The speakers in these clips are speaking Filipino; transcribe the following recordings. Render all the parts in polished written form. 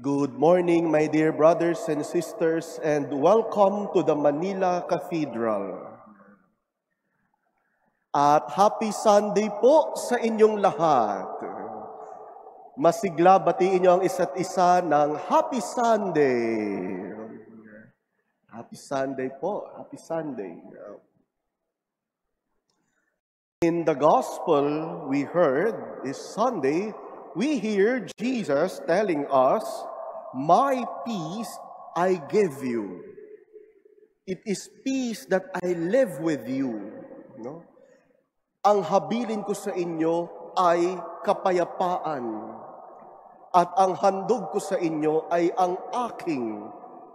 Good morning, my dear brothers and sisters, and welcome to the Manila Cathedral. At happy Sunday po sa inyong lahat. Masigla batiin niyo ang isa't isa ng Happy Sunday. Happy Sunday po, Happy Sunday. In the gospel we heard this Sunday, we hear Jesus telling us, "My peace I give you. It is peace that I live with you." No? Ang habilin ko sa inyo ay kapayapaan. At ang handog ko sa inyo ay ang aking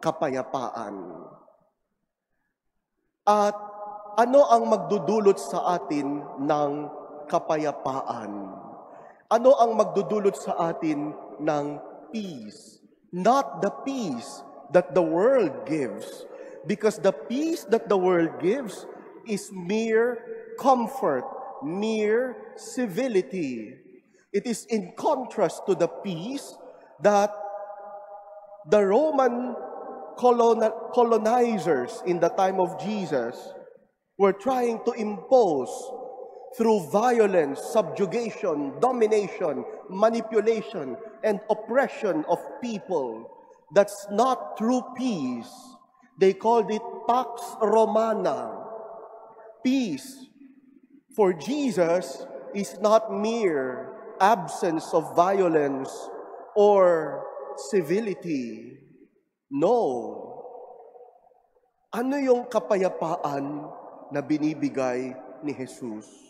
kapayapaan. At ano ang magdudulot sa atin ng kapayapaan? Ano ang magdudulot sa atin ng peace? Not the peace that the world gives. Because the peace that the world gives is mere comfort, mere civility. It is in contrast to the peace that the Roman colonizers in the time of Jesus were trying to impose through violence, subjugation, domination, manipulation, and oppression of people. That's not true peace. They called it Pax Romana. Peace for Jesus is not mere absence of violence or civility. No. Ano yung kapayapaan na binibigay ni Jesus?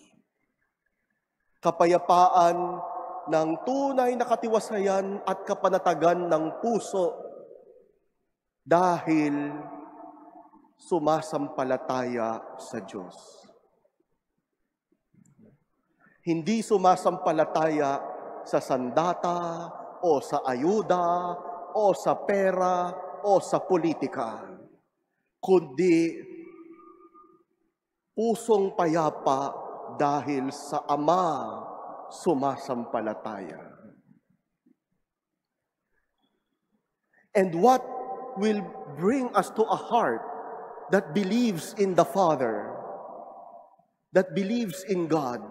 Kapayapaan ng tunay na katiwasayan at kapanatagan ng puso dahil sumasampalataya sa Diyos. Hindi sumasampalataya sa sandata o sa ayuda o sa pera o sa politika, kundi pusong payapa dahil sa Ama sumasampalataya. And what will bring us to a heart that believes in the Father, that believes in God?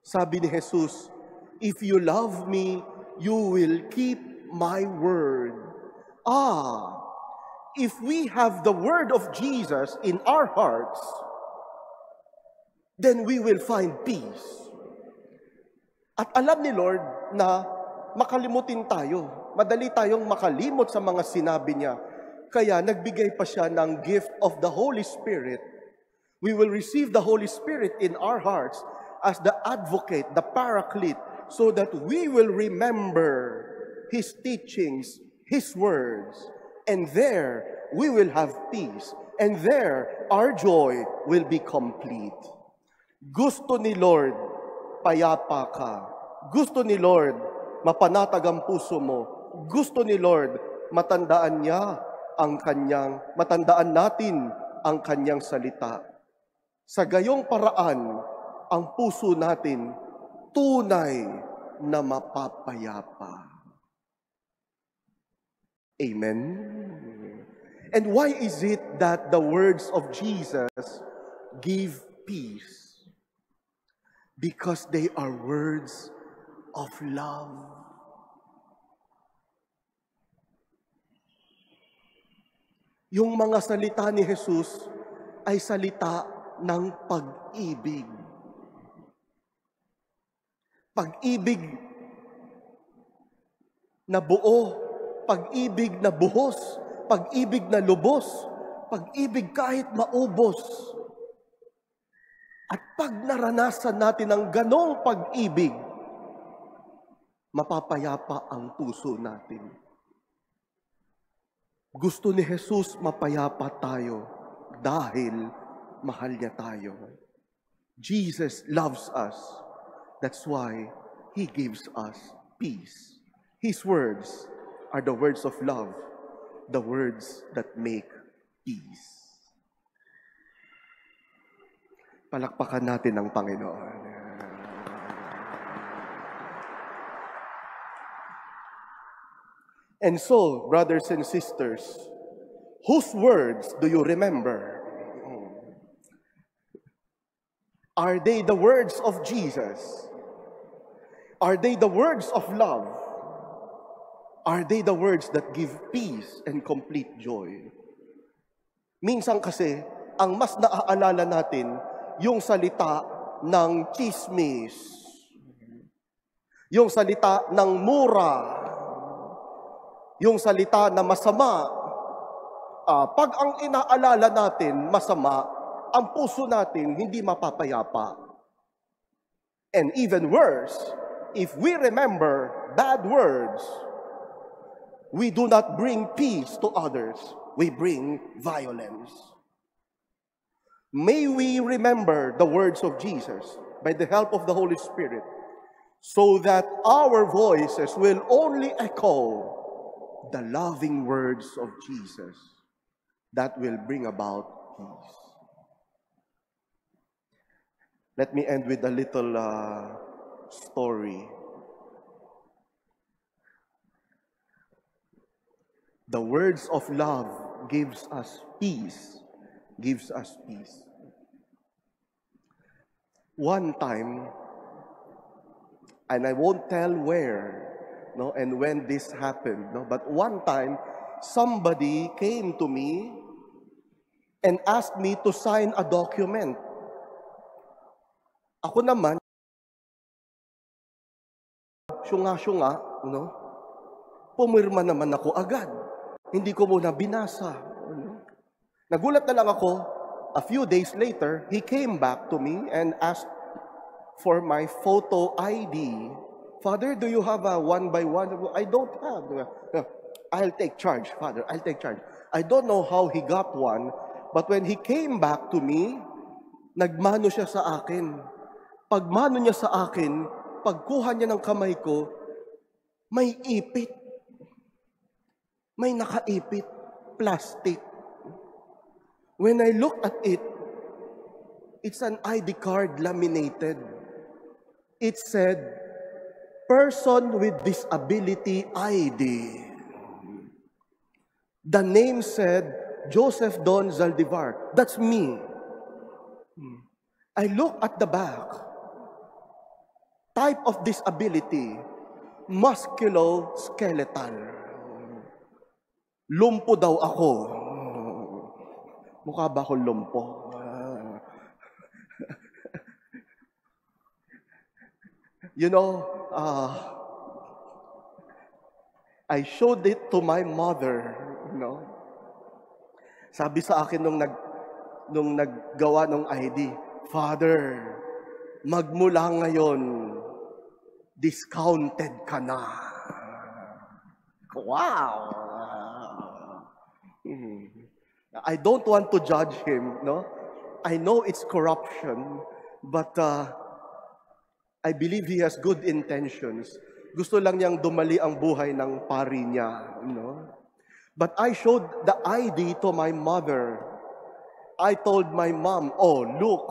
Sabi ni Jesus, "If you love me, you will keep my word." If we have the word of Jesus in our hearts, then we will find peace. At alam ni Lord na makalimutin tayo. Madali tayong makalimot sa mga sinabi niya. Kaya nagbigay pa siya ng gift of the Holy Spirit. We will receive the Holy Spirit in our hearts as the advocate, the paraclete, so that we will remember His teachings, His words, and there we will have peace. And there our joy will be complete. Gusto ni Lord, payapa ka. Gusto ni Lord, mapanatag ang puso mo. Gusto ni Lord, matandaan natin ang kanyang salita. Sa gayong paraan, ang puso natin tunay na mapapayapa. Amen? And why is it that the words of Jesus give peace? Because they are words of love. Yung mga salita ni Jesus ay salita ng pag-ibig. Pag-ibig na buo, pag-ibig na buhos, pag-ibig na lubos, pag-ibig kahit maubos. At pag naranasan natin ang ganong pag-ibig, mapapayapa ang puso natin. Gusto ni Jesus mapayapa tayo dahil mahal niya tayo. Jesus loves us. That's why He gives us peace. His words are the words of love, the words that make peace. Palakpakan natin ang Panginoon. And so, brothers and sisters, whose words do you remember? Are they the words of Jesus? Are they the words of love? Are they the words that give peace and complete joy? Minsan kasi, ang mas naaalala natin, yung salita ng chismis, yung salita ng mura, yung salita na masama. Pag ang inaalala natin masama, ang puso natin hindi mapapayapa. And even worse, if we remember bad words, we do not bring peace to others. We bring violence. May we remember the words of Jesus by the help of the Holy Spirit, so that our voices will only echo the loving words of Jesus that will bring about peace. Let me end with a little story. The words of love gives us peace. Gives us peace. One time, and I won't tell where, no, and when this happened, no, but one time, somebody came to me and asked me to sign a document. Ako naman, syunga-syunga, no, pumirma naman ako agad. Hindi ko muna binasa. Nagulat na lang ako. A few days later, he came back to me and asked for my photo ID. Father, do you have a one-by-one? I don't have. I'll take charge, Father. I'll take charge. I don't know how he got one, but when he came back to me, nagmano siya sa akin. Pagmano niya sa akin, pagkuha niya ng kamay ko, may ipit. May nakaipit, plastic. When I look at it, it's an ID card laminated. It said, Person with Disability ID. The name said, Joseph Don Zaldivar. That's me. I look at the back. Type of disability, musculoskeletal. Lumpo daw ako. Mukha ba akong lumpo? You know, I showed it to my mother, you know. Sabi sa akin nung naggawa ng ID, Father, magmula ngayon, discounted ka na. Wow! I don't want to judge him, no? I know it's corruption, but I believe he has good intentions. Gusto lang niyang dumali ang buhay ng pari niya, no? But I showed the ID to my mother. I told my mom, oh, look,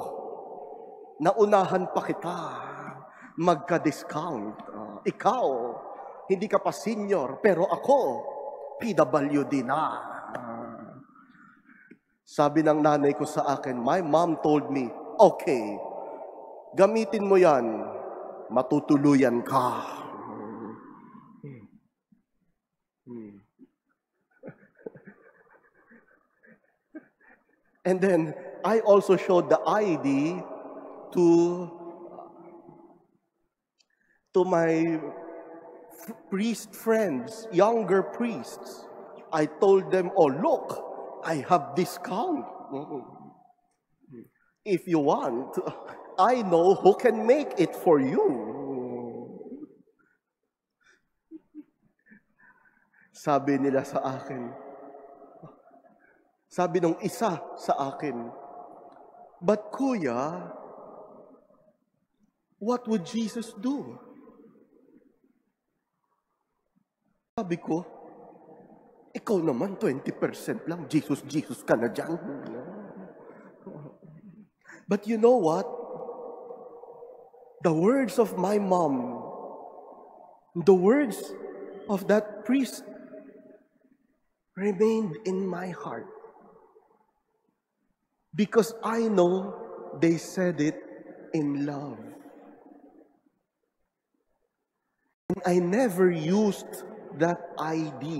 naunahan pa kita. Magka-discount. Ikaw, hindi ka pa senior, pero ako, PWD na. Sabi ng nanay ko sa akin, my mom told me, okay, gamitin mo yan, matutuluyan ka. And then, I also showed the ID to my priest friends, younger priests. I told them, oh, look, I have discount. If you want, I know who can make it for you. Sabi nila sa akin, sabi nung isa sa akin, but kuya, what would Jesus do? Sabi ko, ikaw naman 20% lang, Jesus ka na dyan. But you know what? The words of my mom, the words of that priest remained in my heart. Because I know they said it in love. And I never used that ID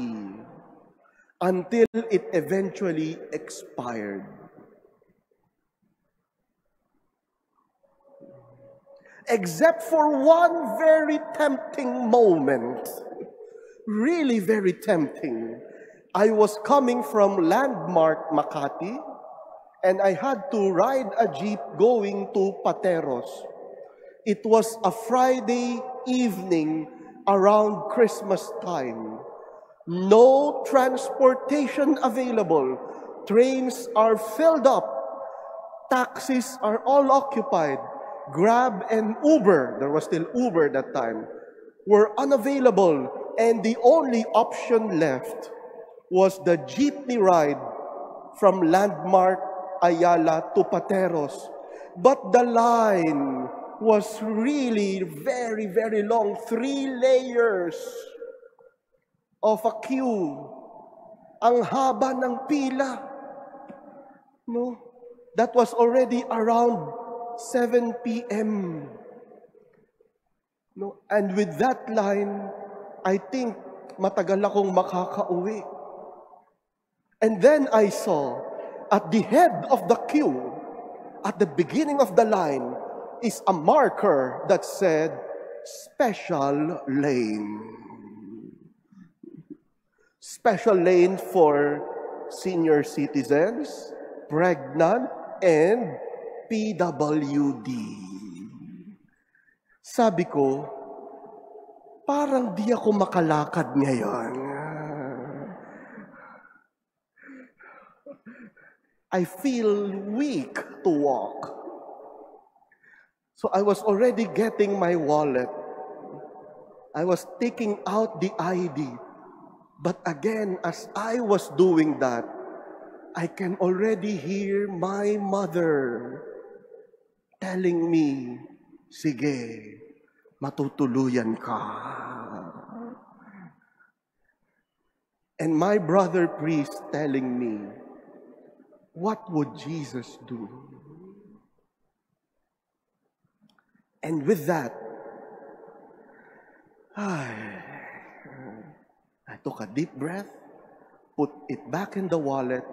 until it eventually expired. Except for one very tempting moment, really very tempting. I was coming from Landmark, Makati, and I had to ride a jeep going to Pateros. It was a Friday evening around Christmas time. No transportation available. Trains are filled up. Taxis are all occupied. Grab and Uber, there was still Uber that time, were unavailable. And the only option left was the jeepney ride from Landmark, Ayala to Pateros. But the line was really very, very long. 3 layers of a queue. Ang haba ng pila. No? That was already around 7 p.m. No? And with that line, I think matagal akong makakauwi. And then I saw at the head of the queue, at the beginning of the line, is a marker that said, special lane. Special lane for senior citizens, pregnant, and PWD. Sabi ko, parang di ako makalakad ngayon. I feel weak to walk. So I was already getting my wallet. I was taking out the ID. But again, as I was doing that, I can already hear my mother telling me, sige, matutuluyan ka. And my brother priest telling me, what would Jesus do? And with that, I took a deep breath, put it back in the wallet,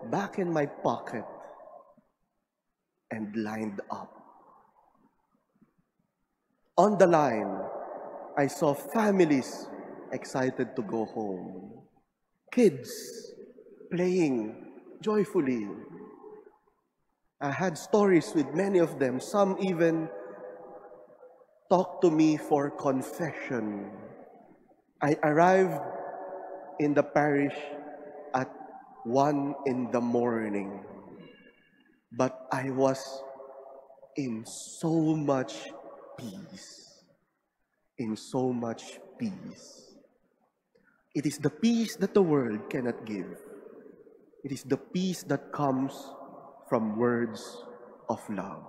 back in my pocket, and lined up. On the line, I saw families excited to go home. Kids playing joyfully. I had stories with many of them. Some even talked to me for confession. I arrived in the parish at 1 in the morning. But I was in so much peace. In so much peace. It is the peace that the world cannot give. It is the peace that comes from words of love.